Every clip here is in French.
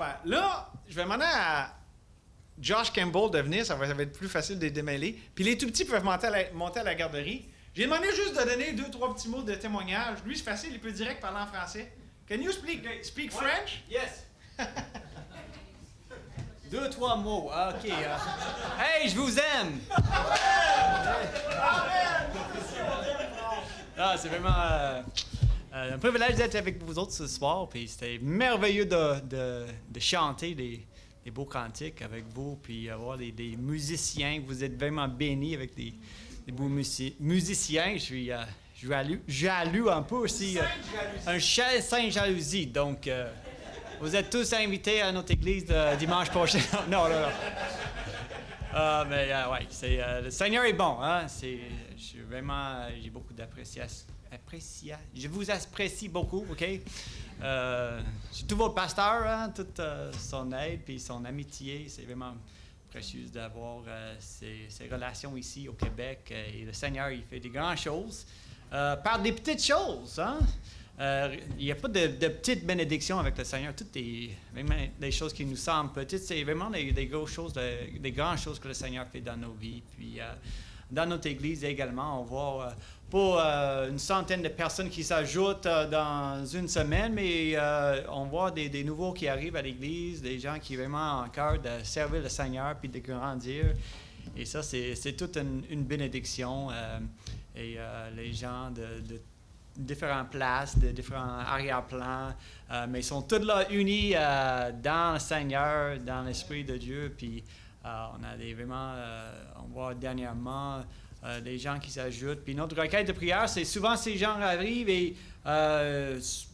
super. Là, je vais demander à Josh Campbell de venir, ça va être plus facile de les démêler. Puis les tout petits peuvent monter à la garderie. J'ai demandé juste de donner 2-3 petits mots de témoignage. Lui, c'est facile, il peut direct parler en français. Can you speak French? Yes. Deux, trois mots. OK. Hey, je vous aime! Ah, c'est vraiment un privilège d'être avec vous autres ce soir. Puis c'était merveilleux de chanter des beaux cantiques avec vous. Puis avoir des musiciens. Vous êtes vraiment bénis avec des beaux musiciens. Je suis jaloux un peu aussi. Un saint jalousie. Donc, vous êtes tous invités à notre église dimanche prochain. Non. Ouais, le Seigneur est bon. Hein? J'ai beaucoup d'appréciation. Je vous apprécie beaucoup, OK? C'est tout votre pasteur, hein? Toute son aide puis son amitié. C'est vraiment précieux d'avoir ces relations ici au Québec. Et le Seigneur, il fait des grandes choses. Par des petites choses, hein? Il n'y a pas de petites bénédictions avec le Seigneur. Toutes les choses qui nous semblent petites, c'est vraiment des grosses choses, des grandes choses que le Seigneur fait dans nos vies. Puis dans notre Église également, on voit pas une centaine de personnes qui s'ajoutent dans une semaine, mais on voit des nouveaux qui arrivent à l'Église, des gens qui vraiment ont cœur de servir le Seigneur puis de grandir. Et ça, c'est toute une bénédiction. Les gens de différentes places, de différents arrière-plans, mais ils sont tous là unis dans le Seigneur, dans l'Esprit de Dieu. Puis on a on voit dernièrement des gens qui s'ajoutent. Puis notre requête de prière, c'est souvent ces gens arrivent et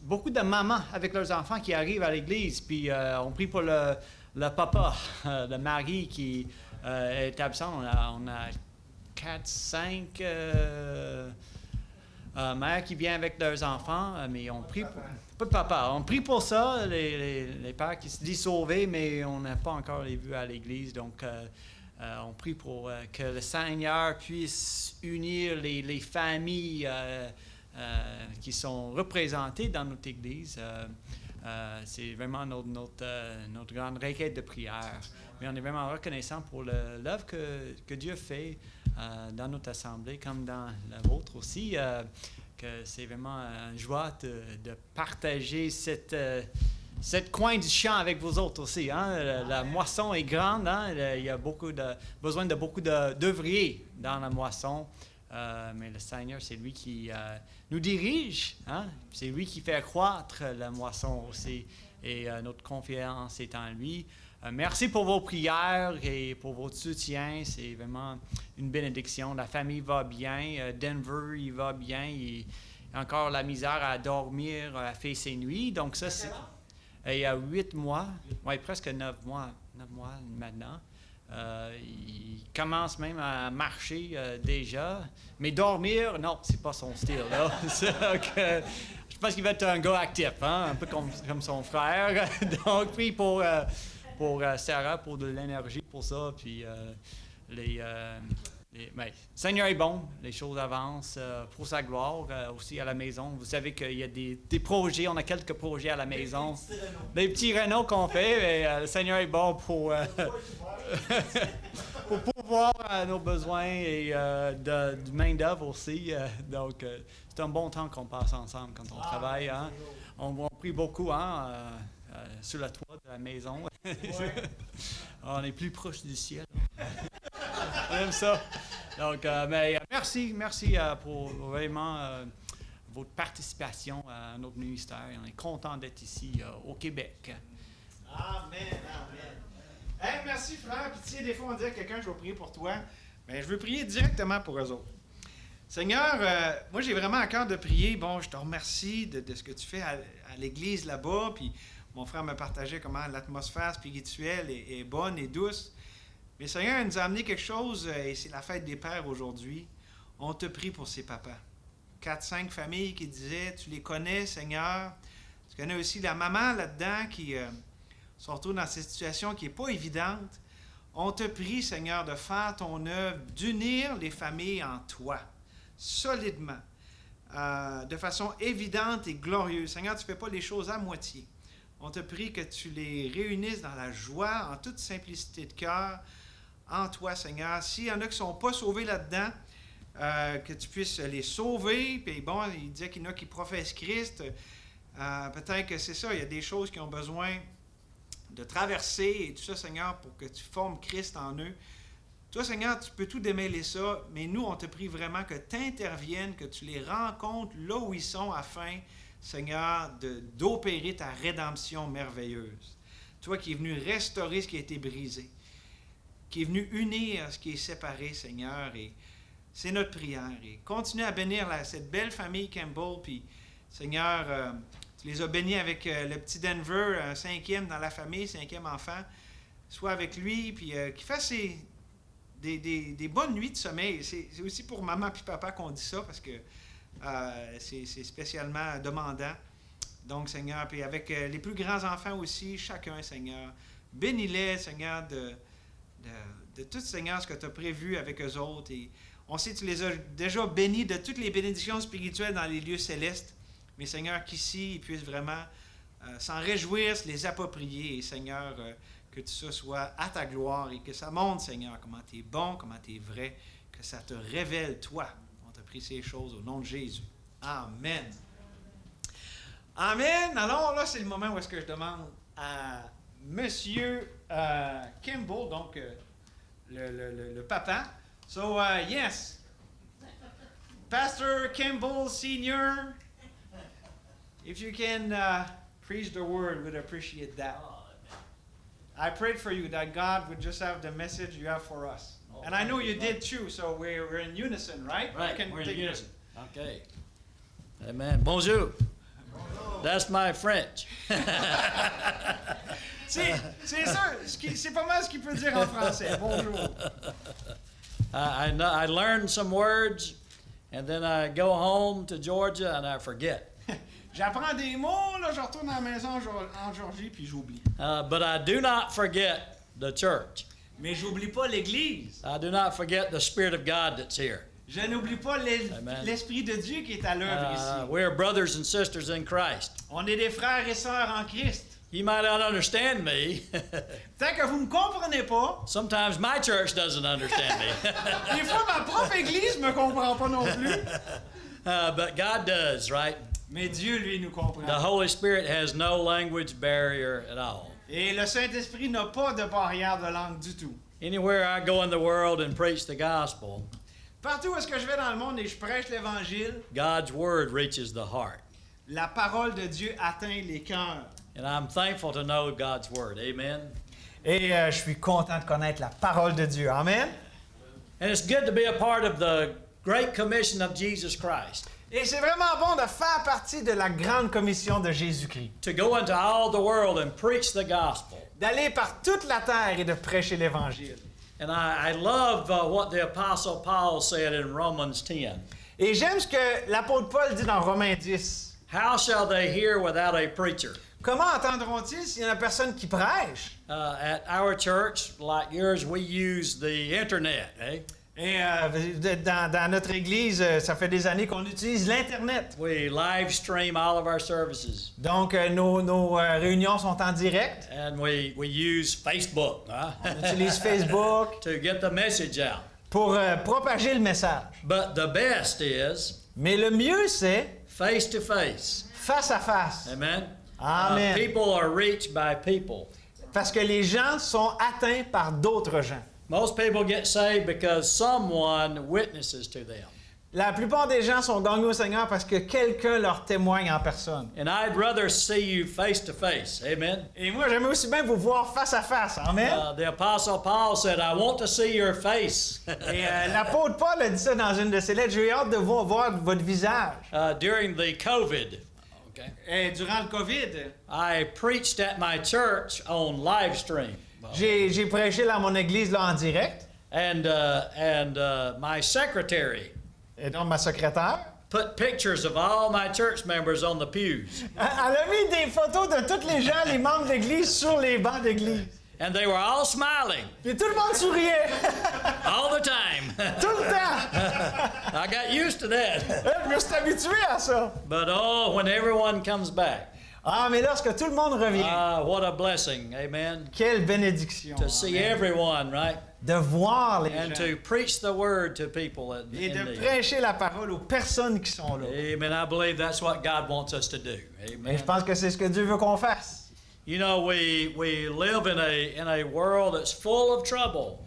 beaucoup de mamans avec leurs enfants qui arrivent à l'église. Puis on prie pour le papa, le mari qui est absent. On a 4, 5 mères qui viennent avec leurs enfants, mais on prie pour... Pas de papa, on prie pour ça, les pères qui se disent sauvés, mais on n'a pas encore les vus à l'église. Donc, on prie pour que le Seigneur puisse unir les familles qui sont représentées dans notre église. C'est vraiment notre grande requête de prière. Mais on est vraiment reconnaissant pour l'œuvre que Dieu fait dans notre assemblée, comme dans la vôtre aussi, que c'est vraiment une joie de partager cette coin du champ avec vous autres aussi. Hein? La moisson est grande, hein? Il y a besoin de beaucoup d'œuvriers dans la moisson. Mais le Seigneur, c'est lui qui nous dirige, hein? C'est lui qui fait croître la moisson aussi, et notre confiance est en lui. Merci pour vos prières et pour votre soutien, c'est vraiment une bénédiction. La famille va bien, Denver, il va bien, il a encore la misère à dormir, à faire ses nuits, donc ça c'est... Il y a 8 mois, ouais, presque 9 mois maintenant. Il commence même à marcher déjà, mais dormir, non, c'est pas son style. Là. Je pense qu'il va être un gars actif, hein, un peu comme son frère. Donc, puis pour Sarah, pour de l'énergie pour ça, puis le Seigneur est bon, les choses avancent pour sa gloire, aussi à la maison. Vous savez qu'il y a des projets, on a quelques projets à la maison. Des petits rénaux qu'on fait, mais le Seigneur est bon pour pourvoir à nos besoins et de main-d'œuvre aussi. Donc, c'est un bon temps qu'on passe ensemble quand on travaille. Hein. On prie beaucoup sur le toit de la maison. On est plus proche du ciel. On aime ça. Donc, mais merci pour vraiment votre participation à notre ministère. On est content d'être ici au Québec. Amen. Hey, merci frère. Pitié, des fois on dit à quelqu'un je vais prier pour toi. Mais je veux prier directement pour eux autres. Seigneur, moi j'ai vraiment à cœur de prier. Bon, je te remercie de ce que tu fais à l'église là-bas. Puis mon frère me partageait comment l'atmosphère spirituelle est bonne et douce. Mais Seigneur, il nous a amené quelque chose, et c'est la fête des pères aujourd'hui. On te prie pour ces papas. 4-5 familles qui disaient, tu les connais, Seigneur. Tu connais aussi la maman là-dedans qui se retrouve dans cette situation qui n'est pas évidente. On te prie, Seigneur, de faire ton œuvre, d'unir les familles en toi, solidement, de façon évidente et glorieuse. Seigneur, tu ne fais pas les choses à moitié. On te prie que tu les réunisses dans la joie, en toute simplicité de cœur, en toi, Seigneur. S'il y en a qui ne sont pas sauvés là-dedans, que tu puisses les sauver. Puis bon, il disait qu'il y en a qui professent Christ. Peut-être que c'est ça, il y a des choses qui ont besoin de traverser et tout ça, Seigneur, pour que tu formes Christ en eux. Toi, Seigneur, tu peux tout démêler ça, mais nous, on te prie vraiment que tu interviennes, que tu les rencontres là où ils sont afin, Seigneur, d'opérer ta rédemption merveilleuse. Toi qui es venu restaurer ce qui a été brisé, qui est venu unir ce qui est séparé, Seigneur, et c'est notre prière. Et continue à bénir cette belle famille Campbell, puis Seigneur, tu les as bénis avec le petit Denver, un 5e dans la famille, 5e enfant. Sois avec lui, puis qu'il fasse des bonnes nuits de sommeil. C'est aussi pour maman et papa qu'on dit ça, parce que c'est spécialement demandant. Donc, Seigneur, puis avec les plus grands enfants aussi, chacun, Seigneur. Bénis-les, Seigneur, de tout, Seigneur, ce que tu as prévu avec eux autres. Et on sait que tu les as déjà bénis de toutes les bénédictions spirituelles dans les lieux célestes. Mais Seigneur, qu'ici, ils puissent vraiment s'en réjouir, se les approprier. Et Seigneur, que tout ça soit à ta gloire et que ça montre, Seigneur, comment tu es bon, comment tu es vrai, que ça te révèle, toi. On te prie ces choses au nom de Jésus. Amen. Amen. Alors là, c'est le moment où est-ce que je demande à Monsieur Campbell, donc le papa. So, yes, Pastor Campbell Sr., if you can preach the word, we'd appreciate that. I prayed for you that God would just have the message you have for us. And I know you did too, so we're in unison, right? Right, we're in unison. Okay. Amen. Bonjour. That's my French. C'est ça, c'est pas mal ce qu'il peut dire en français. Bonjour. I learned some words, and then I go home to Georgia and I forget. J'apprends des mots, là, je retourne à la maison en Georgie, puis j'oublie. But I do not forget the church. Mais j'oublie pas l'Église. I do not forget the Spirit of God that's here. Je n'oublie pas l'Esprit de Dieu qui est à l'œuvre ici. We're brothers and sisters in Christ. On est des frères et sœurs en Christ. You might not understand me. Tant que vous ne me comprenez pas, Sometimes my church doesn't understand me. des fois ma propre Église ne me comprend pas non plus. But God does, right? Mais Dieu, lui, nous comprend. The Holy Spirit has no language barrier at all. Et le Saint-Esprit n'a pas de barrière de langue du tout. Anywhere I go in the world and preach the gospel, Partout où est-ce que je vais dans le monde et je prêche l'Évangile, God's word reaches the heart. la parole de Dieu atteint les cœurs. And I'm thankful to know God's word. Amen. Et je suis content de connaître la parole de Dieu. Amen. And it's good to be a part of the Great Commission of Jesus Christ. Et c'est vraiment bon de faire partie de la grande commission de Jésus-Christ. To go into all the world and preach the gospel. D'aller par toute la terre et de prêcher l'Évangile. And I love what the Apostle Paul said in Romans 10. Et j'aime ce que l'apôtre Paul dit dans Romains 10. How shall they hear without a preacher? Comment entendront-ils s'il n'y a personne qui prêche? At our church, like yours, we use the internet. Eh? Et dans notre Église, ça fait des années qu'on utilise l'Internet. We live stream all of our services. Donc, nos réunions sont en direct. And we use Facebook On utilise Facebook to get the message out. pour propager le message. But the best is Mais le mieux, c'est face to face. face à face. Amen. Amen. People are reached by people. Parce que les gens sont atteints par d'autres gens. Most people get saved because someone witnesses to them. La plupart des gens sont gagnés au Seigneur parce que quelqu'un leur témoigne en personne. And I'd rather see you face to face. Amen. Et moi, j'aimerais aussi bien vous voir face à face. Amen. The Apostle Paul said, I want to see your face. Et l'apôtre Paul a dit ça dans une de ses lettres. J'ai hâte de voir votre visage. During the COVID, okay, Et durant le COVID, I preached at my church on live stream. j'ai prêché dans mon église là, en direct. And my secretary Et donc, ma secrétaire, put pictures of all my church members on the pews. elle a mis des photos de tous les gens, les membres d'église, sur les bancs d'église. And they were all smiling Puis tout le monde souriait. all the time. Tout le temps. I got used to that. Je me suis habitué à ça. But oh, when everyone comes back, Ah, mais lorsque tout le monde revient, Ah, what a blessing. Amen. quelle bénédiction. To see Amen. everyone, right? De voir les And gens. to preach the word to people in Et de need. prêcher la parole aux personnes qui sont là. Amen. I believe that's what God wants us to do. Et Amen. je pense que c'est ce que Dieu veut qu'on fasse. You know, we live in a world that's full of trouble.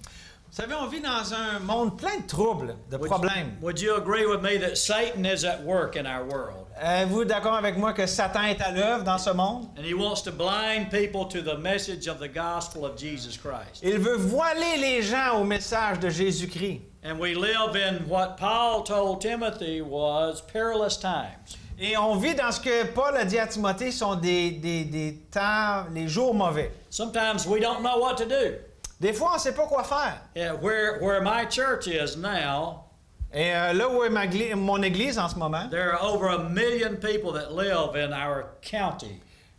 Vous savez, on vit dans un monde plein de troubles, de problèmes. Would you agree with me that Satan is at work in our world? Êtes-vous d'accord avec moi que Satan est à l'œuvre dans ce monde? And he wants to blind people to the message of the gospel of Jesus Christ. Il veut voiler les gens au message de Jésus-Christ. And we live in what Paul told Timothy was perilous times. Et on vit dans ce que Paul a dit à Timothée sont des temps, les jours mauvais. Sometimes we don't know what to do. Des fois, on ne sait pas quoi faire. Yeah, where my church is now, Et là où est mon église en ce moment, there are over 1 million people that live in our county.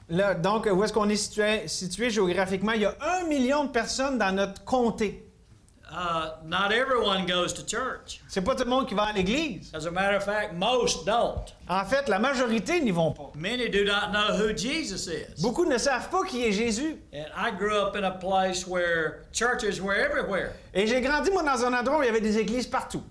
là, donc où est-ce qu'on est situé géographiquement, il y a 1 million de personnes dans notre comté. Not everyone goes to church. C'est pas tout le monde qui va à l'église. As a matter of fact, most don't. En fait, la majorité n'y vont pas. Many do not know who Jesus is. Beaucoup ne savent pas qui est Jésus. And I grew up in a place where churches were everywhere. Et j'ai grandi, moi, dans un endroit où il y avait des églises partout.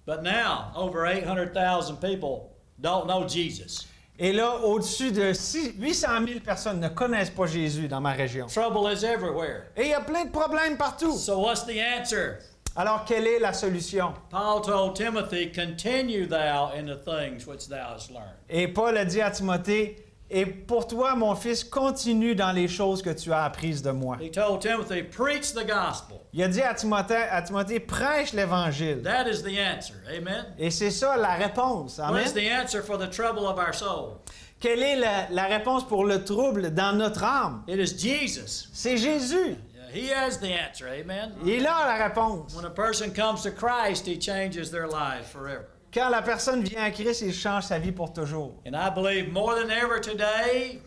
But now, over 800,000 people don't know Jesus. Et là, au-dessus de 800 000 personnes ne connaissent pas Jésus dans ma région. Trouble is everywhere. Et il y a plein de problèmes partout. So what's the answer? Alors, quelle est la solution? Paul told Timothy, continue thou in the things which thou hast learned. Et Paul a dit à Timothée, et pour toi, mon fils, continue dans les choses que tu as apprises de moi. He told Timothy, preach the gospel. Il a dit à Timothée, prêche l'Évangile. That is the answer. Amen. Et c'est ça la réponse. What Amen. is the answer for the trouble of our soul? Quelle est la réponse pour le trouble dans notre âme? It is Jesus. C'est Jésus. He has the answer. Amen. Il a la réponse. When a person comes to Christ, he changes their lives forever. Quand la personne vient à Christ, il change sa vie pour toujours. And I believe more than ever today.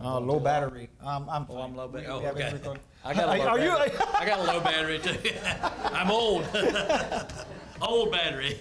Oh, low battery. I'm Oh, I'm low battery. Oh, we haven't okay. recorded. I got a low Are you- battery. I got a low battery too. I'm old. Old battery.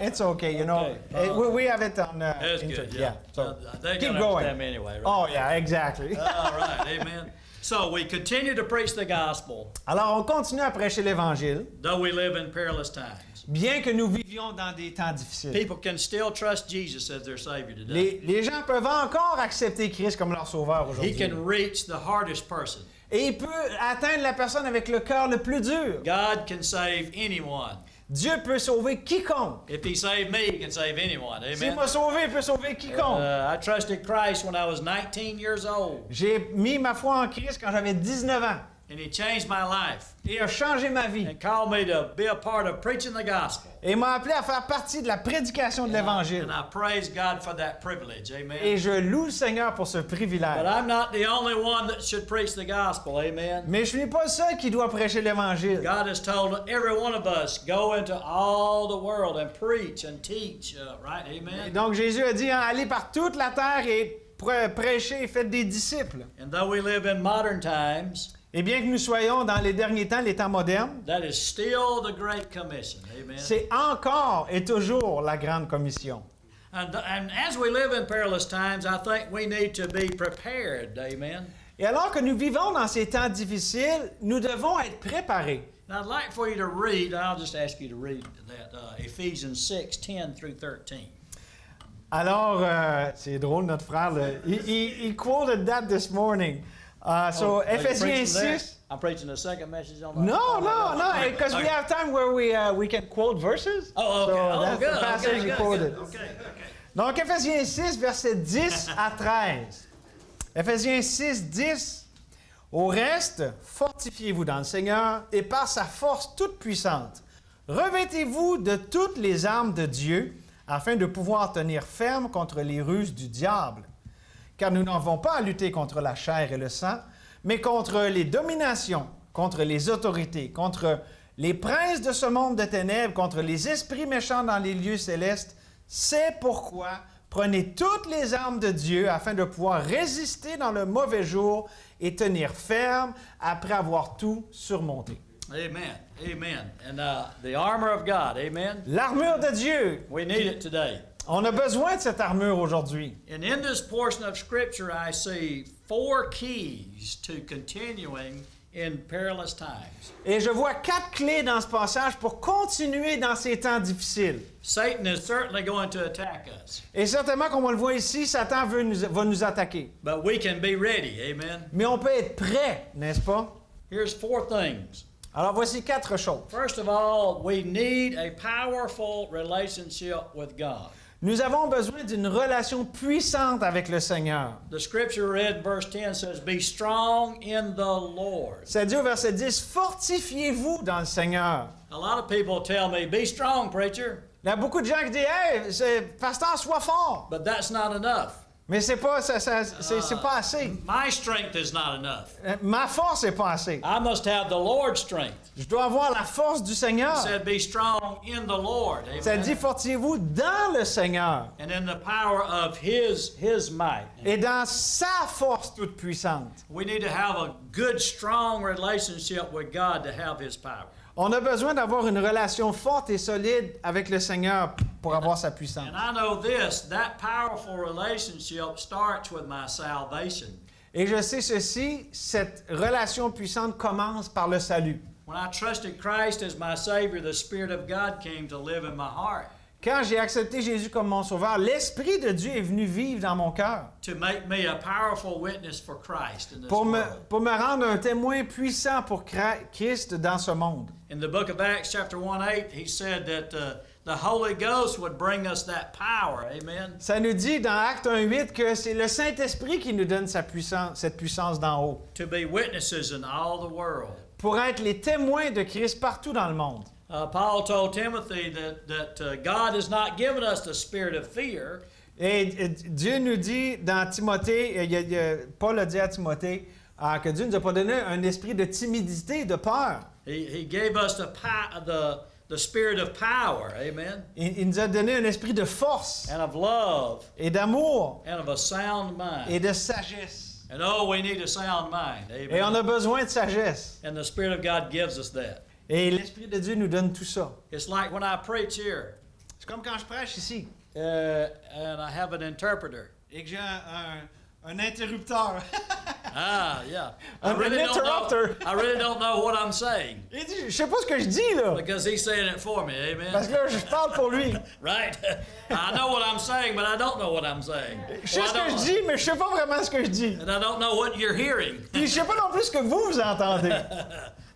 It's okay, you know. Okay. We have it on. That's internet. good. Yeah. So They keep gotta going. understand me anyway, right? Oh yeah, exactly. All right. Amen. So we continue to preach the gospel, Alors on continue à prêcher l'Évangile, though we live in perilous times. bien que nous vivions dans des temps difficiles. People can still trust Jesus as their Savior today. Les gens peuvent encore accepter Christ comme leur sauveur He aujourd'hui. can reach the hardest person. Et il peut atteindre la personne avec le cœur le plus dur. God can save anyone. Dieu peut sauver quiconque. If He saved me, He can save anyone. S'il Amen. m'a sauvé, il peut sauver quiconque. I trusted Christ when I was 19 years old, J'ai mis ma foi en Christ quand j'avais 19 ans. and He changed my life Et a changé ma vie. and called me to be a part of preaching the gospel. Et m'a appelé à faire partie de la prédication de l'Évangile. And I praise God for that privilege. Et Amen. je loue le Seigneur pour ce But privilège. I'm not the only one that should preach the gospel. Amen. Mais je ne suis pas le seul qui doit prêcher l'Évangile. God has told every one of us, go into all the world and preach and teach. Right? Amen. Donc Jésus a dit, hein, allez par toute la terre et prêchez et faites des disciples. And though we live in modern times, Et bien que nous soyons dans les derniers temps, les temps modernes, that is still the Great Commission. Amen. c'est encore et toujours la grande commission. And as we live in perilous times, I think we need to be prepared. Amen. Et alors que nous vivons dans ces temps difficiles, nous devons être préparés. Now, I'd like for you to read, I'll just ask you to read that Ephesians 6, 10 through 13. Alors, c'est drôle, notre frère, he quoted that this morning. So, Are you Ephésiens preaching that? 6. I'm preaching the second message on that. No, because we have time where we can quote verses. Oh, okay. So that's the Good. passage Okay, he good, quoted. good. Okay. Donc, Ephésiens 6, versets 10 à 13. Ephésiens 6, 10. Au reste, fortifiez-vous dans le Seigneur et par sa force toute puissante. Revêtez-vous de toutes les armes de Dieu afin de pouvoir tenir ferme contre les ruses du diable. Car nous n'avons pas à lutter contre la chair et le sang, mais contre les dominations, contre les autorités, contre les princes de ce monde de ténèbres, contre les esprits méchants dans les lieux célestes. C'est pourquoi prenez toutes les armes de Dieu afin de pouvoir résister dans le mauvais jour et tenir ferme après avoir tout surmonté. Amen. Amen. And the armor of God. Amen. L'armure de Dieu, We need it today. On a besoin de cette armure aujourd'hui. And in this portion of Scripture, I see 4 keys to continuing in perilous times. Et je vois 4 clés dans ce passage pour continuer dans ces temps difficiles. Satan is certainly going to attack us, Et certainement, comme on le voit ici, Satan va nous attaquer. but we can be ready. Amen. Mais on peut être prêt, n'est-ce pas? Here's 4 things. Alors voici 4 choses. First of all, we need a powerful relationship with God. Nous avons besoin d'une relation puissante avec le Seigneur. The scripture read in verse 10 says, "Be strong in the Lord." C'est dit au verset 10, fortifiez-vous dans le Seigneur. A lot of people tell me, "Be strong, preacher," Il y a beaucoup de gens qui disent, hey, pasteur, sois fort. but that's not enough. Mais c'est pas, c'est pas assez. My strength is not enough. Ma force n'est pas assez. I must have the Lord's strength. Je dois avoir la force du It Seigneur. said, "Be strong in the Lord." Ça dit, Amen. fortifiez-vous dans le Seigneur And in the power of His might. et dans sa force toute puissante. We need to have a good, strong relationship with God to have His power. On a besoin d'avoir une relation forte et solide avec le Seigneur pour avoir sa puissance. And I know this, that powerful relationship starts with my salvation. Et je sais ceci, cette relation puissante commence par le salut. When I trusted Christ as my Savior, the Spirit of God came to live in my heart Quand j'ai accepté Jésus comme mon sauveur, l'Esprit de Dieu est venu vivre dans mon cœur to make me a powerful witness for Christ in this pour world. me rendre un témoin puissant pour Christ dans ce monde. In the book of Acts, chapter 1:8, he said that the Holy Ghost would bring us that power. Amen. Ça nous dit dans Acte 1:8 que c'est le Saint-Esprit qui nous donne cette puissance d'en haut, To be witnesses in all the world. pour être les témoins de Christ partout dans le monde. Paul told Timothy that God has not given us the spirit of fear, Et Dieu nous dit dans Timothée, Paul a dit à Timothée que Dieu ne nous a pas donné un esprit de timidité, de peur. He gave us the spirit of power, amen, Il nous a donné un esprit de force and of love et d'amour and of a sound mind. et de sagesse. And oh, we need a sound mind, Et on amen. a besoin de sagesse. And the Spirit of God gives us that. Et l'Esprit de Dieu nous donne tout ça. It's like when I preach here, C'est comme quand je prêche ici and I have an interpreter. et que j'ai un interrupteur. Yeah. An interrupter. I really don't know what I'm saying Il dit, je sais pas ce que je dis là, because he's saying it for me, parce amen. que là, je parle pour lui. Right? I know what I'm saying, but I don't know what I'm saying. Je sais ce que je dis, mais je sais pas vraiment ce que je dis. And I don't know what you're hearing. Puis je sais pas non plus ce que vous entendez.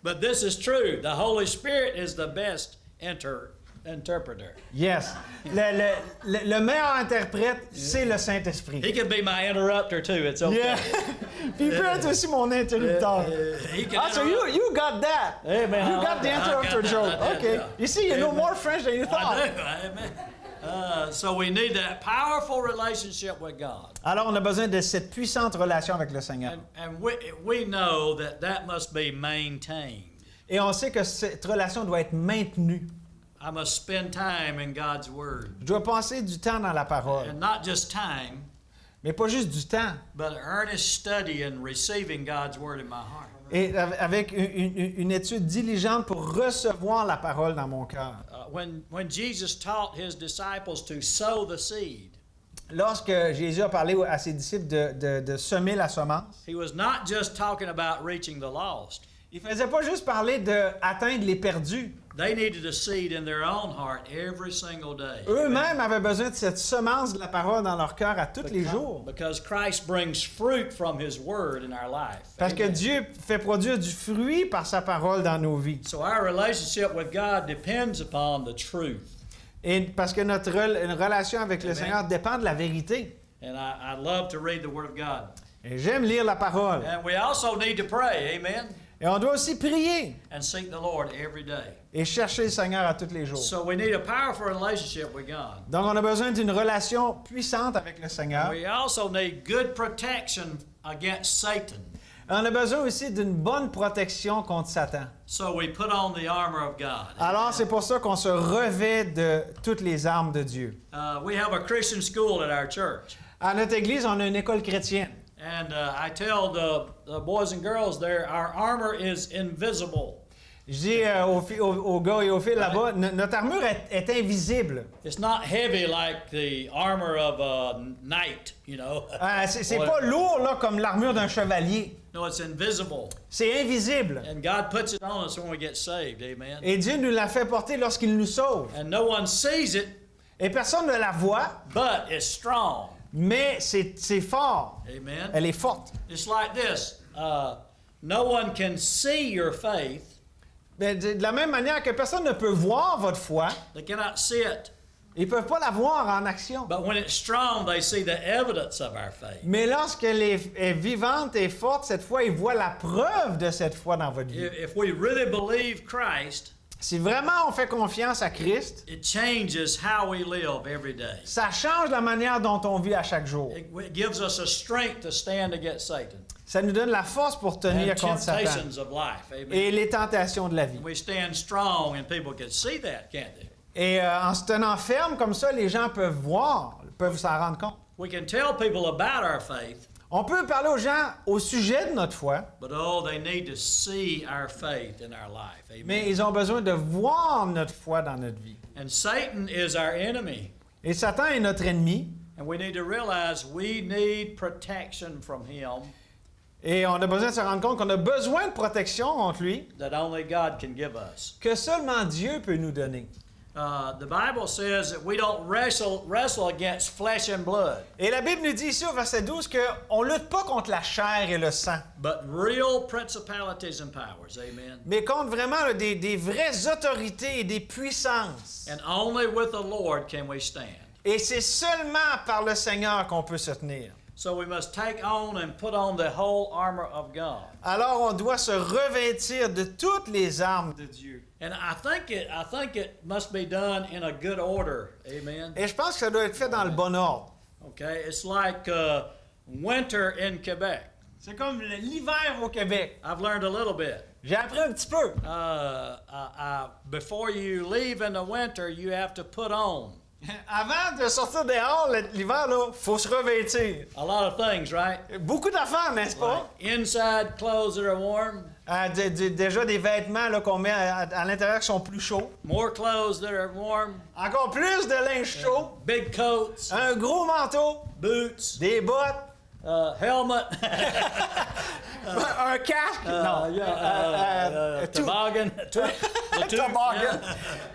But this is true. The Holy Spirit is the best interpreter. Yes. Le meilleur interprète, c'est le Saint-Esprit. He can be my interrupter too. It's okay. Yeah. Puis il peut être aussi mon interrupteur. He can Ah, so interrupt. you got that. Amen. You got the I got interrupter that, joke. I got Okay. that. You see, you know Amen. more French than you I thought. do. Amen. So we need that powerful relationship with God. Alors, on a besoin de cette puissante relation avec le Seigneur. And we know that must be maintained. Et on sait que cette relation doit être maintenue. I must spend time in God's Word. Je dois passer du temps dans la parole. And not just time, Mais pas juste du temps. but earnest study and receiving God's Word in my heart. Et avec une étude diligente pour recevoir la parole dans mon cœur. When Jesus taught his disciples to sow the seed, Lorsque Jésus a parlé à ses disciples de semer la semence, he was not just talking about reaching the lost. il ne faisait pas juste parler d'atteindre les perdus. They needed a seed in their own heart every single day. Eux-mêmes avaient besoin de cette semence de la parole dans leur cœur à tous les jours. Because Christ brings fruit from his word in our life. Parce que Amen. Dieu fait produire du fruit par sa parole dans nos vies. So our relationship with God depends upon the truth. Et parce que notre relation avec le Amen. Seigneur dépend de la vérité. And I love to read the word of God. Et j'aime lire la parole. And we also need to pray, amen, Et on doit aussi prier and seek the Lord every day. et chercher le Seigneur à tous les jours. So we need a powerful relationship with God. Donc on a besoin d'une relation puissante avec le Seigneur. We also need good protection against Satan. On a besoin aussi d'une bonne protection contre Satan. So we put on the armor of God. Alors c'est pour ça qu'on se revêt de toutes les armes de Dieu. We have a Christian school at our church. À notre église, on a une école chrétienne. And I tell the boys and girls there, our armor is invisible. Je dis aux gars et aux filles là-bas, notre armure est invisible. It's not heavy like the armor of a knight, you know. C'est pas lourd là, comme l'armure d'un chevalier. No, it's invisible. C'est invisible. And God puts it on us when we get saved. Amen. Et Dieu nous l'a fait porter lorsqu'il nous sauve. And no one sees it, Et personne ne la voit, but it's strong. mais c'est fort. Amen. Elle est forte. It's like this. No one can see your faith. Mais de la même manière que personne ne peut voir votre foi, They cannot see it. ils ne peuvent pas la voir en action. But when it's strong, they see the evidence of our faith. Mais lorsqu'elle est vivante et forte, cette foi, ils voient la preuve de cette foi dans votre vie. If we really believe Christ, Si vraiment on fait confiance à Christ, it changes how we live every day. ça change la manière dont on vit à chaque jour. It gives us a strength to stand against Satan Ça nous donne la force pour tenir and contre Satan temptations of life. Amen. et les tentations de la vie. We stand strong, and people can see that, can't they? Et en se tenant ferme comme ça, les gens peuvent voir, peuvent s'en rendre compte. We can tell people about our faith, On peut parler aux gens au sujet de notre foi, but oh, they need to see our faith in our life. Amen. mais ils ont besoin de voir notre foi dans notre vie. And Satan is our enemy, Et Satan est notre ennemi, and we need to realize we need protection from him et on a besoin de se rendre compte qu'on a besoin de protection contre lui, that only God can give us. que seulement Dieu peut nous donner. The Bible says that we don't wrestle against flesh and blood, Et la Bible nous dit ici au verset 12 qu'on ne lutte pas contre la chair et le sang, but real principalities and powers. Amen. mais contre vraiment là, des vraies autorités et des puissances. And only with the Lord can we stand. Et c'est seulement par le Seigneur qu'on peut se tenir. So we must take on and put on the whole armor of God. Alors on doit se revêtir de toutes les armes de Dieu. And I think it must be done in a good order. Amen. Et je pense que ça doit être fait dans le bon ordre. Okay, it's like winter in Quebec. C'est comme l'hiver au Québec. I've learned a little bit. J'ai appris un petit peu. Before you leave in the winter, you have to put on Avant de sortir dehors l'hiver, il faut se revêtir. a lot of things, right? Beaucoup d'affaires, n'est-ce pas? Inside clothes that are warm, Déjà des vêtements là, qu'on met à l'intérieur qui sont plus chauds. more clothes that are warm, Encore plus de linge chaud. big coats, Un gros manteau. boots, Des bottes. helmet, Un casque. Non. Tout. toboggan, Toboggan.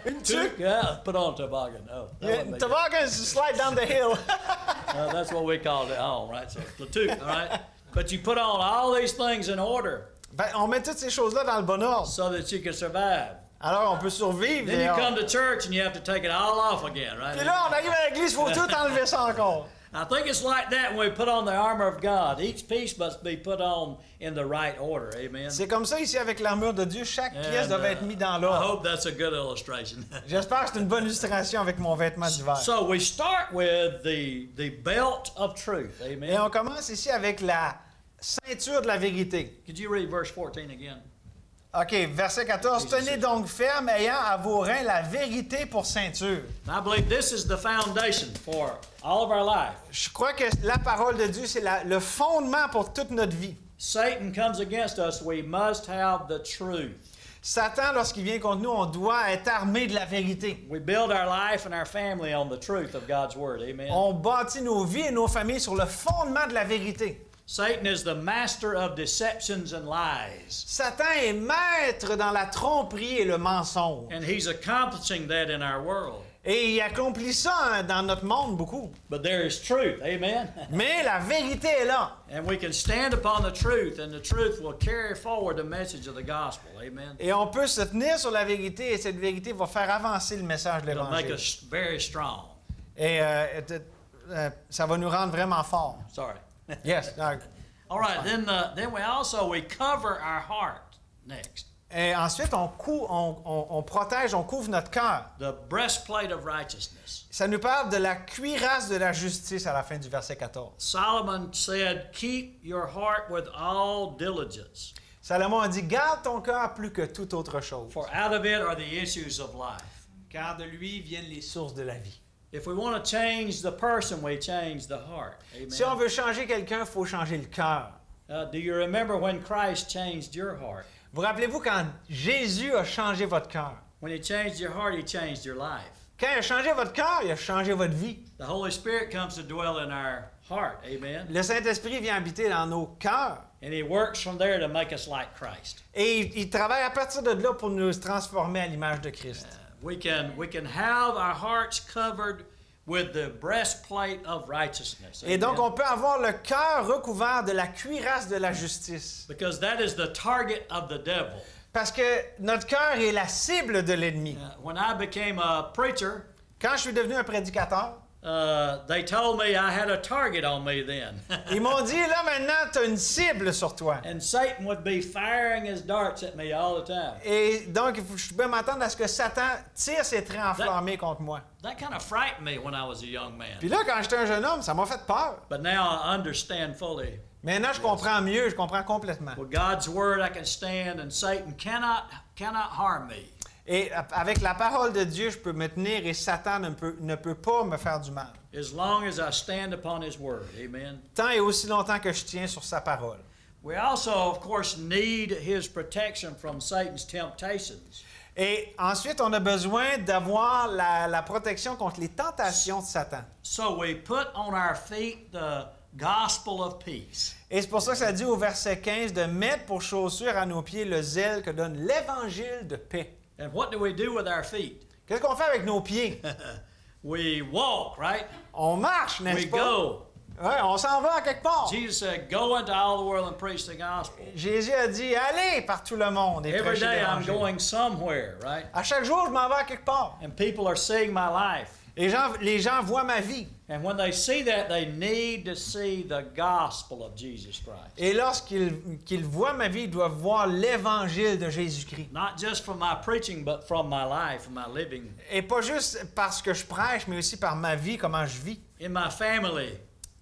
Une Tuque, tuque. yeah, put on toboggan. Oh, that wouldn't be Toboggan is slide down the hill. good. That's what we called it home, right? So the tuque, all right? But you put on all these things in order Ben, on met toutes ces choses-là dans le bon ordre. so that you can survive. Alors, on peut survivre. Then you dehors. come to church and you have to take it all off again, Puis right? là, on arrive à l'église, il faut tout enlever ça encore. I think it's like that when we put on the armor of God. Each piece must be put on in the right order. Amen. C'est comme ça ici avec l'armure de Dieu. Chaque pièce And, doit être mise dans I l'ordre. hope that's a good illustration. J'espère que c'est une bonne illustration avec mon vêtement d'hiver. So we start with the belt of truth. Et Amen. on commence ici avec la ceinture de la vérité. Could you read verse 14 again? OK, verset 14. Tenez donc ferme, ayant à vos reins la vérité pour ceinture. I believe this is the foundation for all of our life. Je crois que la parole de Dieu, c'est le fondement pour toute notre vie. Satan comes against us, we must have the truth. Satan, lorsqu'il vient contre nous, on doit être armé de la vérité. We build our life and our family on the truth of God's word. Amen. On bâtit nos vies et nos familles sur le fondement de la vérité. Satan is the master of deceptions and lies. Satan est maître dans la tromperie et le mensonge. And he's accomplishing that in our world. Et il accomplit ça dans notre monde beaucoup. But there is truth. Amen. Mais la vérité est là. And we can stand upon the truth, and the truth will carry forward the message of the gospel. Amen. Et on peut se tenir sur la vérité et cette vérité va faire avancer le message de It'll make l'Évangile. us very strong. Et ça va nous rendre vraiment forts. Sorry. Yes. All right. Then we cover our heart next. Et ensuite, on protège, on couvre notre cœur. The breastplate of righteousness. Ça nous parle de la cuirasse de la justice à la fin du verset 14. Solomon said, "Keep your heart with all diligence, Salomon a dit, garde ton cœur plus que toute autre chose. for out of it are the issues of life." Car de lui viennent les sources de la vie. If we want to change the person, we change the heart. Amen. Si on veut changer quelqu'un, il faut changer le cœur. Do you remember when Christ changed your heart? Vous rappelez-vous quand Jésus a changé votre cœur? When He changed your heart, He changed your life. Quand il a changé votre cœur, il a changé votre vie. The Holy Spirit comes to dwell in our heart. Amen. Le Saint-Esprit vient habiter dans nos cœurs. And He works from there to make us like Christ. Et il travaille à partir de là pour nous transformer à l'image de Christ. We can have our hearts covered with the breastplate of righteousness. Et donc, Amen. on peut avoir le cœur recouvert de la cuirasse de la justice. Because that is the target of the devil. Parce que notre cœur est la cible de l'ennemi. When I became a preacher, Quand je suis devenu un prédicateur, they told me I had a target on me then. ils m'ont dit, là maintenant, tu as une cible sur toi. And Satan would be firing his darts at me all the time. Et donc, je peux m'attendre à ce que Satan tire ses traits enflammés contre moi. That kind of frightened me when I was a young Puis man. là, quand j'étais un jeune homme, ça m'a fait peur. But now I understand fully. Maintenant, je comprends mieux, je comprends complètement. With God's word, I can stand, and Satan cannot harm me. Et avec la parole de Dieu, je peux me tenir et Satan ne peut pas me faire du mal. As long as I stand upon His word. Amen. Tant et aussi longtemps que je tiens sur sa parole. We also, of course, need His protection from Satan's temptations. Et ensuite, on a besoin d'avoir la protection contre les tentations de Satan. So we put on our feet the gospel of peace. Et c'est pour ça que ça dit au verset 15 de mettre pour chaussure à nos pieds le zèle que donne l'évangile de paix. And what do we do with our feet? Qu'est-ce qu'on fait avec nos pieds? We walk, right? On marche, We n'est-ce pas? go. Ouais, on s'en va à quelque part. Jesus said, "Go into all the world and preach the gospel." Jésus a dit, allez par tout le monde et Every prêchez day I'm l'évangile. going somewhere, right? À chaque jour, je m'en vais à quelque part. And people are seeing my life. Les gens voient ma vie. And when they see that, they need to see the gospel of Jesus Christ. Et lorsqu'ils voient ma vie, ils doivent voir l'évangile de Jésus-Christ. Not just from my preaching, but from my life, my living. Et pas juste parce que je prêche, mais aussi par ma vie, comment je vis. In my family,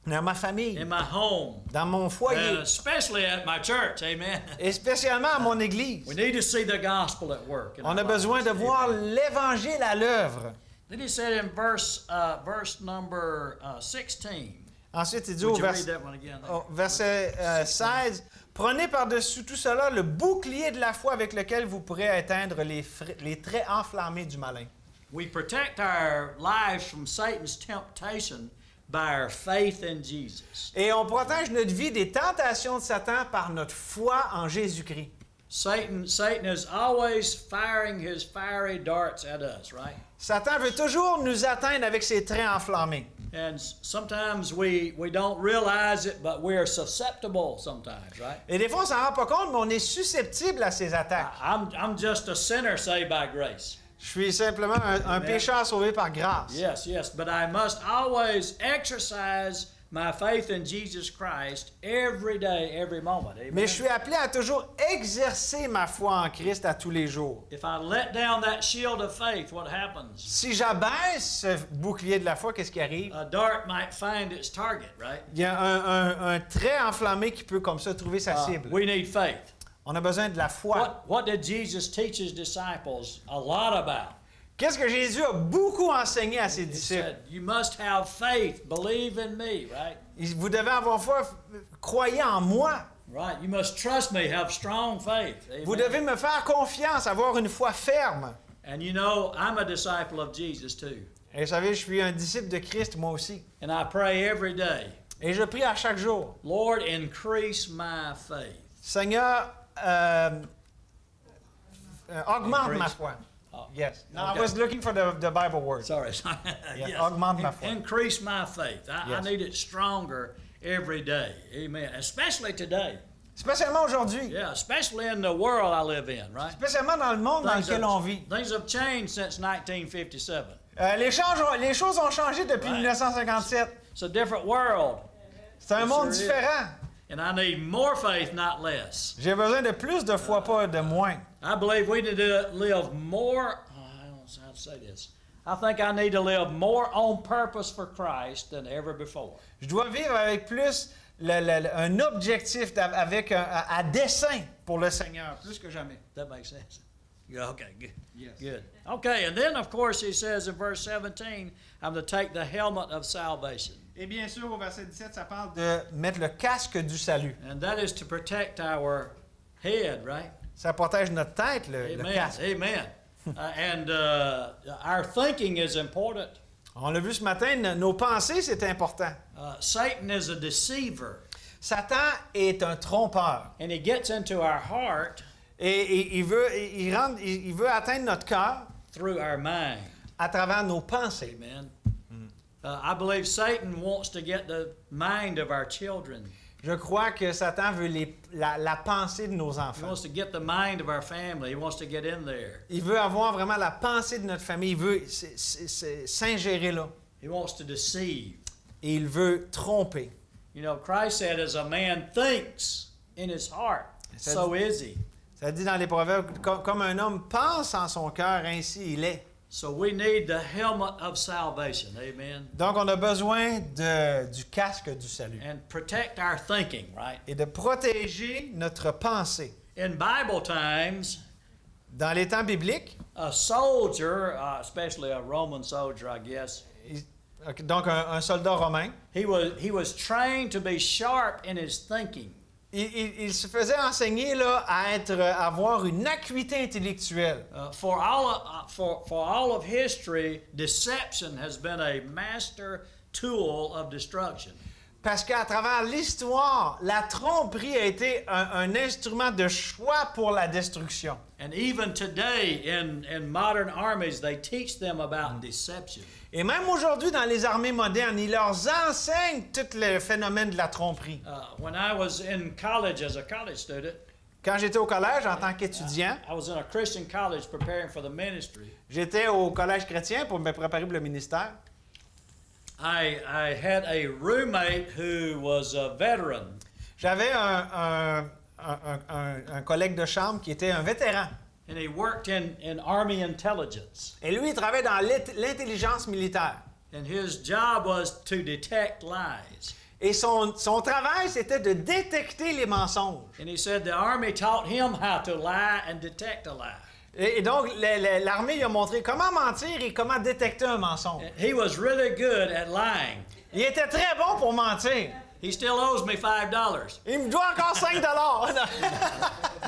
Dans ma famille, in my home, dans mon foyer, and especially at my church. Amen. et spécialement à mon église. We need to see the gospel at work. in On a our besoin lives. de voir Amen. l'évangile à l'œuvre. Then he said in verse number 16. Ensuite, il dit au Would you read verset, that one again? verset 16, « Prenez par-dessus tout cela le bouclier de la foi avec lequel vous pourrez éteindre les traits enflammés du malin. » We protect our lives from Satan's temptation by our faith in Jesus. Et on protège notre vie des tentations de Satan par notre foi en Jésus-Christ. Satan is always firing his fiery darts at us, right? Satan veut toujours nous atteindre avec ses traits enflammés. And sometimes we don't realize it, but we're susceptible sometimes, right? Et des fois, on s'en rend pas compte, mais on est susceptible à ces attaques. I'm just a sinner saved by grace. Je suis simplement un pécheur sauvé par grâce. Yes, but I must always exercise my faith in Jesus Christ every day, every moment. Amen. Mais je suis appelé à toujours exercer ma foi en Christ à tous les jours. If I let down that shield of faith, what happens? Si j'abaisse ce bouclier de la foi, qu'est-ce qui arrive? A dart might find its target, right? Il y a un trait enflammé qui peut comme ça trouver sa cible. We need faith. On a besoin de la foi. What did Jesus teach his disciples a lot about? Qu'est-ce que Jésus a beaucoup enseigné à ses He disciples? said, "You must have faith, believe in me," right? Vous devez avoir foi, croyez en moi. Right. You must trust me, have strong faith. Amen. Vous devez me faire confiance, avoir une foi ferme. And you know, I'm a disciple of Jesus too. Et vous savez, je suis un disciple de Christ, moi aussi. And I pray every day, Et je prie à chaque jour. Lord, increase my faith. Seigneur, augmente ma Increase. foi. Oh, Yes. No, okay. I was looking for the Bible word. Sorry. Yeah, augmente ma foi. Increase my faith. I Yes. need it stronger every day. Amen. Especially today. Spécialement aujourd'hui. Yeah, especially in the world I live in, right? Spécialement dans le monde dans lequel on vit. Things have changed since 1957. Les choses ont changé depuis Right. 1957. It's a different world. C'est un It monde sure is. différent. And I need more faith, not less. J'ai besoin de plus de foi, pas de moins. I believe we need to live more. I don't know how to say this. I think I need to live more on purpose for Christ than ever before. Je dois vivre avec plus un objectif, avec à dessein pour le Seigneur, plus que jamais. That makes sense. Yeah, okay, good. Yes. Good. Okay, and then of course he says in verse 17, I'm to take the helmet of salvation. Et bien sûr, au verset 17, ça parle de mettre le casque du salut. And that is to protect our head, right? Ça protège notre tête, le Amen. casque. Amen. Our thinking is important. On l'a vu ce matin, nos pensées, c'est important. Satan is a deceiver, Satan est un trompeur. and he gets into our heart Et il veut atteindre notre cœur through our mind. à travers nos pensées. Amen. I believe Satan wants to get the mind of our children. Je crois que Satan veut la pensée de nos He enfants. wants to get the mind of our family. He wants to get in there. Il veut avoir vraiment la pensée de notre famille. Il veut s'ingérer là. He wants to deceive. Et il veut tromper. You know, Christ said, as a man thinks in his heart, so is he. Ça dit dans les Proverbes, comme un homme pense en son cœur, ainsi il est. So we need the helmet of salvation. Amen. Donc on a besoin du casque du salut. And protect our thinking, right? Et de protéger notre pensée. In Bible times, Dans les temps bibliques, a soldier, especially a Roman soldier, I guess, donc un soldat romain, he was trained to be sharp in his thinking. il se faisait enseigner là, à avoir une acuité intellectuelle. For all of history, deception has been a master tool of destruction. Parce qu'à travers l'histoire, la tromperie a été un instrument de choix pour la destruction. And even today in modern armies, they teach them about deception. Et même aujourd'hui, dans les armées modernes, ils leur enseignent tout le phénomène de la tromperie. When I was in college as a college student, Quand j'étais au collège en tant qu'étudiant, I was in a Christian college preparing for the ministry. j'étais au collège chrétien pour me préparer pour le ministère. I had a roommate who was a veteran. J'avais un collègue de chambre qui était un vétéran. And he worked in Army intelligence. Et lui, il travaillait dans l'intelligence militaire. And his job was to detect lies. Et son travail, c'était de détecter les mensonges. And he said the Army taught him how to lie and detect a lie. Et donc, l'armée lui a montré comment mentir et comment détecter un mensonge. He was really good at lying. Il était très bon pour mentir. He still owes me $5. Il me doit encore 5 $.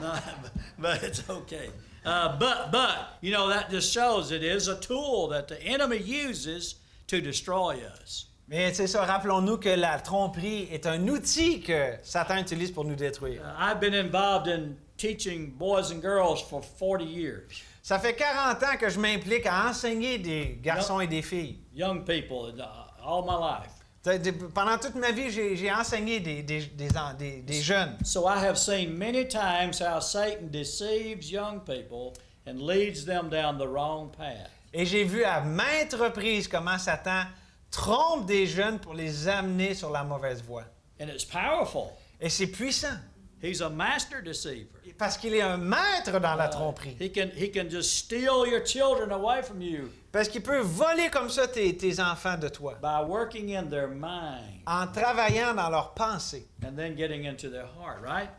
No, but it's okay. But you know, that just shows it is a tool that the enemy uses to destroy us. Mais c'est ça, rappelons-nous que la tromperie est un outil que Satan utilise pour nous détruire. I've been involved in teaching boys and girls for 40 years. Ça fait 40 ans que je m'implique à enseigner des garçons et des filles. Young people all my life. Pendant toute ma vie, j'ai enseigné des jeunes. So I have seen many times how Satan deceives young people and leads them down the wrong path. Et j'ai vu à maintes reprises comment Satan trompe des jeunes pour les amener sur la mauvaise voie. And it's powerful. Et c'est puissant. He's a master deceiver. Parce qu'il est un maître dans la tromperie. He can just steal your children away from you Parce qu'il peut voler comme ça tes enfants de toi. by working in their mind En travaillant dans leurs pensées. and then getting into their heart, right?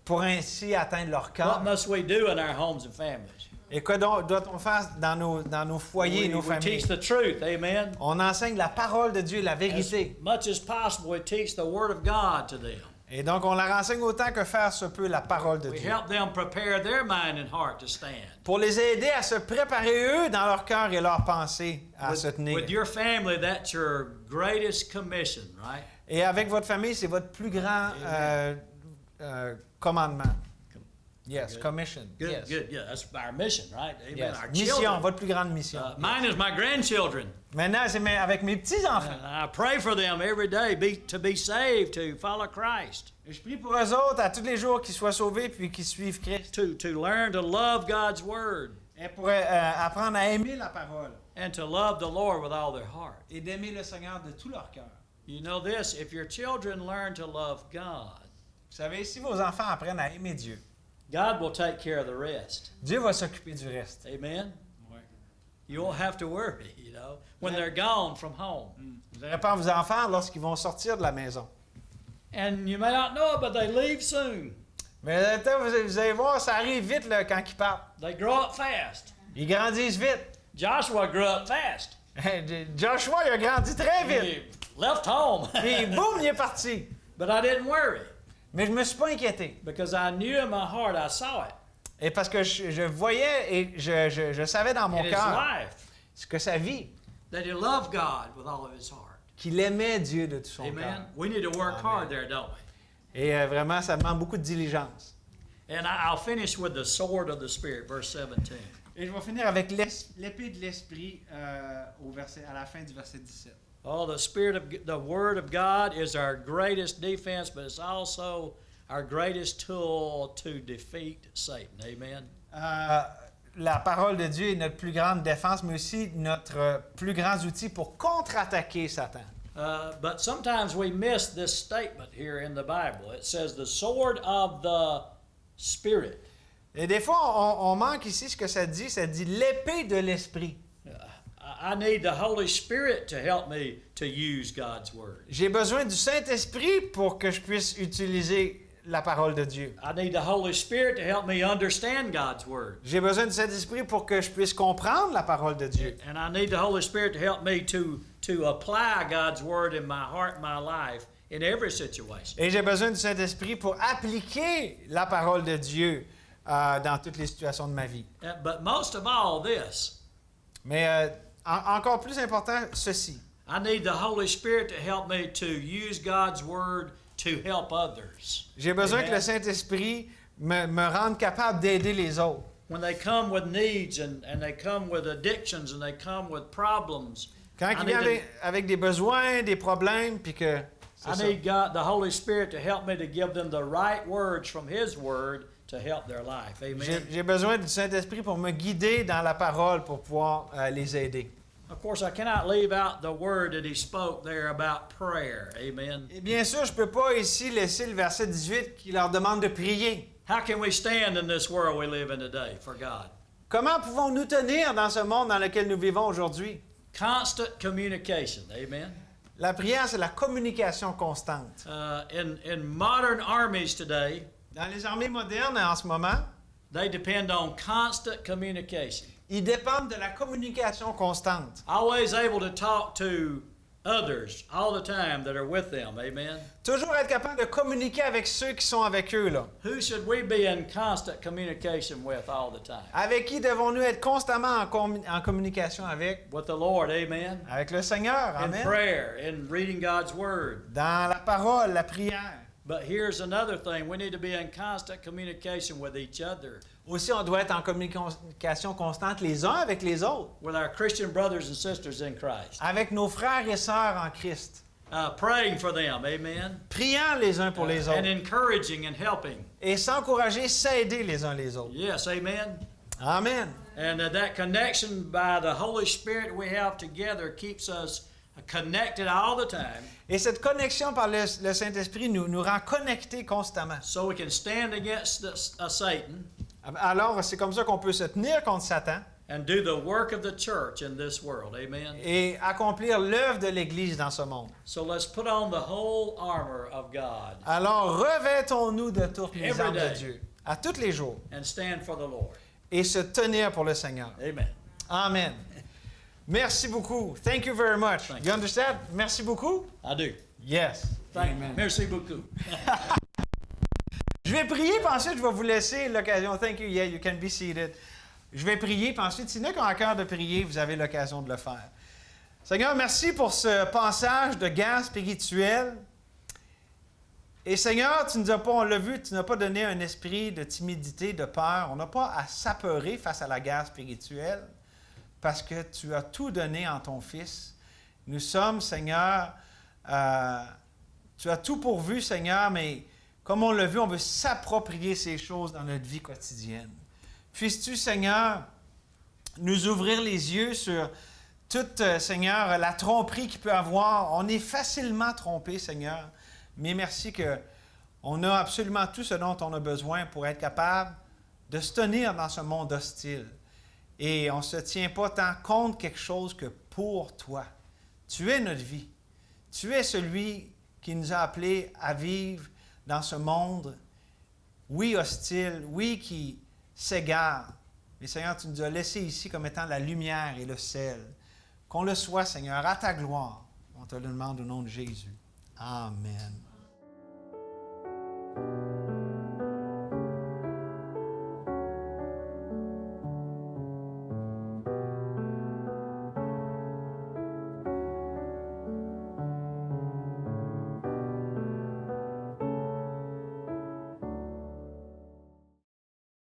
Pour ainsi atteindre leur What cœur. must we do in our homes and families? Et que doit-on faire dans nos foyers et nos We familles? teach the truth, amen? On enseigne la parole de Dieu, la As vérité. much as possible, we teach the Word of God to them. Et donc, on leur enseigne autant que faire se peut la parole de We Dieu. help them prepare their mind and heart to stand. Pour les aider à se préparer eux dans leur cœur et leur pensée à se tenir. With your family, that's your greatest commission, right? Et avec votre famille, c'est votre plus grand commandement. Yes, commission. Good, Yes. good, yeah. That's our mission, right? Amen. Yes. Our Mission, children. votre plus grande mission. Mine is my grandchildren. Maintenant, c'est avec mes petits-enfants. And I pray for them every day to be saved, to follow Christ, Je prie pour eux autres à tous les jours qu'ils soient sauvés puis qu'ils suivent Christ. to learn to love God's Word Et pour apprendre à aimer la parole and to love the Lord with all their heart. et d'aimer le Seigneur de tout leur cœur. You know this, if your children learn to love God, Vous savez, si vos enfants apprennent à aimer Dieu, God will take care of the rest. Dieu va s'occuper du reste. Amen? You won't have to worry, you know, when they're gone from home. Vous n'aurez pas à vos enfants lorsqu'ils vont sortir de la maison. And you may not know it, but they leave soon. Mais vous allez voir, ça arrive vite là, quand ils partent. They grow up fast. Ils grandissent vite. Joshua grew up fast. Joshua, il a grandi très vite. He left home. Puis boum, il est parti. But I didn't worry Mais je me suis pas inquiété. because I knew in my heart, I saw it. Et parce que je voyais et je savais dans mon in his cœur life ce que sa vie, that he loved God with all of his heart. qu'il aimait Dieu de tout son cœur. Amen. We need to work hard there, don't we? Et vraiment, ça demande beaucoup de diligence. And I'll finish with the sword of the Spirit, verse 17. Et je vais finir avec l'épée de l'esprit à la fin du verset 17. Oh, the Word of God is our greatest defense, but it's also our greatest tool to defeat Satan. Amen. La parole de Dieu est notre plus grande défense, mais aussi notre plus grand outil pour contre-attaquer Satan. But sometimes we miss this statement here in the Bible. It says the sword of the Spirit. Et des fois, on manque ici ce que ça dit l'épée de l'esprit. I need the Holy Spirit to help me to use God's Word. J'ai besoin du Saint-Esprit pour que je puisse utiliser la parole de Dieu. I need the Holy Spirit to help me understand God's Word. J'ai besoin du Saint-Esprit pour que je puisse comprendre la parole de Dieu. And I need the Holy Spirit to help me to apply God's Word in my heart and my life in every situation. Et j'ai besoin du Saint-Esprit pour appliquer la parole de Dieu dans toutes les situations de ma vie. But most of all, this, Mais encore plus important, ceci. I need the Holy Spirit to help me to use God's Word to help others. J'ai besoin Amen. que le Saint-Esprit me rende capable d'aider les autres. When they come with needs and they come with addictions and they come with problems, Quand I il vient need avec des besoins, des problèmes, puis que... c'est I ça. need God, the Holy Spirit, to help me to give them the right words from His Word to help their life. Amen. J'ai besoin du Saint-Esprit pour me guider dans la parole pour pouvoir les aider. Of course, I cannot leave out the word that He spoke there about prayer. Amen. Et bien sûr, je ne peux pas ici laisser le verset 18 qui leur demande de prier. How can we stand in this world we live in today for God? Comment pouvons-nous tenir dans ce monde dans lequel nous vivons aujourd'hui? Constant communication. Amen. La prière, c'est la communication constante. In modern armies today, Dans les armées modernes en ce moment, they depend on constant communication. ils dépendent de la communication constante. Always able to talk to others all the time that are with them. Amen. Toujours être capable de communiquer avec ceux qui sont avec eux, là. Who should we be in constant communication with all the time? Avec qui devons-nous être constamment en communication avec? With the Lord. Amen. Avec le Seigneur. In Amen. prayer, in reading God's Word. Dans la parole, la prière. But here's another thing. We need to be in constant communication with each other, Aussi, on doit être en communication constante les uns avec les autres. with our Christian brothers and sisters in Christ. Avec nos frères et sœurs en Christ. Praying for them. Amen. Priant les uns pour les And autres. encouraging and helping. Et s'encourager, s'aider les uns les autres. Yes, amen. Amen. And that connection by the Holy Spirit we have together keeps us connected all the time, Et cette connexion par le Saint-Esprit nous rend connectés constamment. so we can stand against Satan Alors, c'est comme ça qu'on peut se tenir contre Satan and do the work of the church in this world. Amen. et accomplir l'œuvre de l'Église dans ce monde. So let's put on the whole armor of God Alors, revêtons-nous de toutes les Every armes de day. Dieu, à tous les jours, and stand for the Lord. et se tenir pour le Seigneur. Amen. Amen. Merci beaucoup. Thank you very much. Thank You understand? Merci beaucoup? I do. Yes. Thank you. Merci beaucoup. Je vais prier, puis ensuite, je vais vous laisser l'occasion. Thank you. Yeah, you can be seated. Je vais prier, puis ensuite, s'il y en a qui ont à cœur de prier, vous avez l'occasion de le faire. Seigneur, merci pour ce passage de guerre spirituelle. Et Seigneur, tu nous as pas, on l'a vu, tu n'as pas donné un esprit de timidité, de peur. On n'a pas à s'apeurer face à la guerre spirituelle parce que tu as tout donné en ton Fils. Nous sommes, Seigneur, tu as tout pourvu, Seigneur, mais comme on l'a vu, on veut s'approprier ces choses dans notre vie quotidienne. Puisses-tu, Seigneur, nous ouvrir les yeux sur toute, Seigneur, la tromperie qu'il peut avoir. On est facilement trompé, Seigneur, mais merci qu'on a absolument tout ce dont on a besoin pour être capable de se tenir dans ce monde hostile. Et on ne se tient pas tant contre quelque chose que pour toi. Tu es notre vie. Tu es celui qui nous a appelés à vivre dans ce monde, oui, hostile, oui, qui s'égare. Mais Seigneur, tu nous as laissés ici comme étant la lumière et le sel. Qu'on le soit, Seigneur, à ta gloire. On te le demande au nom de Jésus. Amen.